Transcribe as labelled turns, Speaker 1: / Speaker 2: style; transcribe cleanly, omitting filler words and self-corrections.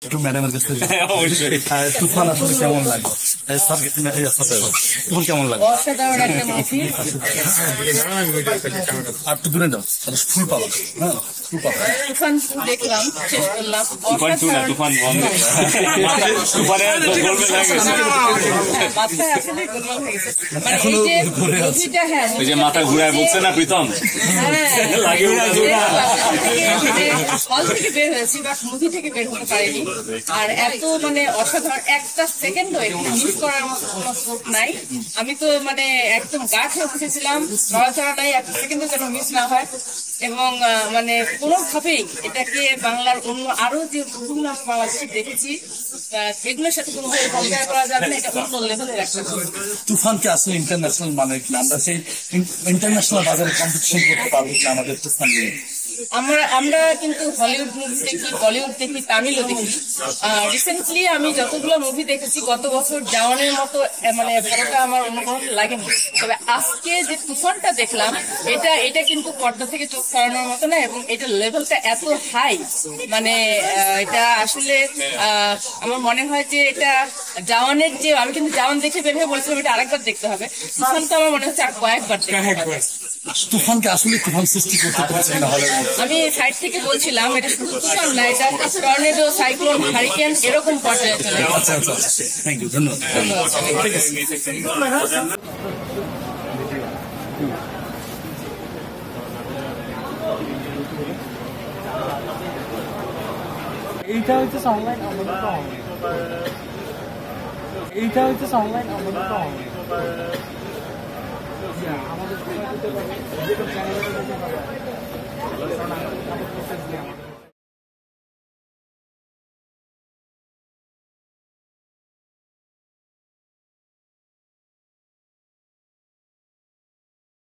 Speaker 1: একটু ম্যাডামের কাছে তুফান আসলে কেমন লাগলো? তুফান কেমন লাগলো?
Speaker 2: অসাধারণ একটা মুভি।
Speaker 1: আর একটু দূরে যাও, ফুল পাবা। হ্যাঁ, ফুল পাবা।
Speaker 2: তুফান দেখলাম, শেষ করলাম। মাথায় আসলে গোলমাল হয়ে গেছে। মানে এই যে মুভিটা, হ্যাঁ,
Speaker 3: ওই যে মাথা ঘুরায় বলছে না প্রীতম,
Speaker 2: হল থেকে বের হয়েছি বাট মুভি থেকে বের হতে পারিনি। আর এত মানে অসাধারণ, একটা সেকেন্ডও মিস করার মতো কোনো স্কোপ নাই। আমি তো মানে একদম গা খেয়ে উঠেছিলাম, নড়াচড়া নাই, একটা সেকেন্ডও যেন মিস না হয়। এবং মানে কোনোভাবেই এটাকে বাংলার অন্য আরো যে মুভিগুলো আমরা বাংলাদেশে দেখেছি এগুলোর সাথে কোনোভাবে কম্পেয়ার করা যাবে না। এটা অন্য লেভেলের একটা মুভি।
Speaker 1: তুফানকে আসলে ইন্টারন্যাশনাল মানে কিনা, আমরা সেই ইন্টারন্যাশনাল বাজারে কম্পিটিশন করতে পারবো কিনা আমাদের তুফান নিয়ে?
Speaker 2: আমরা কিন্তু হলিউড মুভি দেখি, বলিউড দেখি, তামিলও দেখি। রিসেন্টলি আমি যতগুলো মুভি দেখেছি গত বছর জাওয়ানের মতো মানে ভালোটা আমার অন্য কোনো লাগেনি। তবে আজকে যে তুফানটা দেখলাম এটা কিন্তু পর্দা থেকে চোখ সরানোর মতো না। এবং এটা লেভেলটা এত হাই, মানে এটা আসলে আমার মনে হয় যে এটা জাওয়ানের যে, আমি কিন্তু জাওয়ান দেখে বের হয়ে বলছিলাম এটা আরেকবার দেখতে হবে। তুফান তো আমার মনে হচ্ছে আর কয়েকবার দেখতে হবে।
Speaker 1: তুফানকে আসলে তুফান সৃষ্টি করতে পারছে না হলে।
Speaker 2: আমি সাইড থেকে বলছিলাম এটা শুধু তুফান না, এটা টর্নেডো, সাইক্লোন, হারিকেন এরকম পর্যায়ে চলে গেছে।
Speaker 1: আচ্ছা আচ্ছা, থ্যাংক ইউ, ধন্যবাদ।
Speaker 4: এইটা হইতেছে অনলাইন, এইটা হইতেছে অনলাইন আমাদের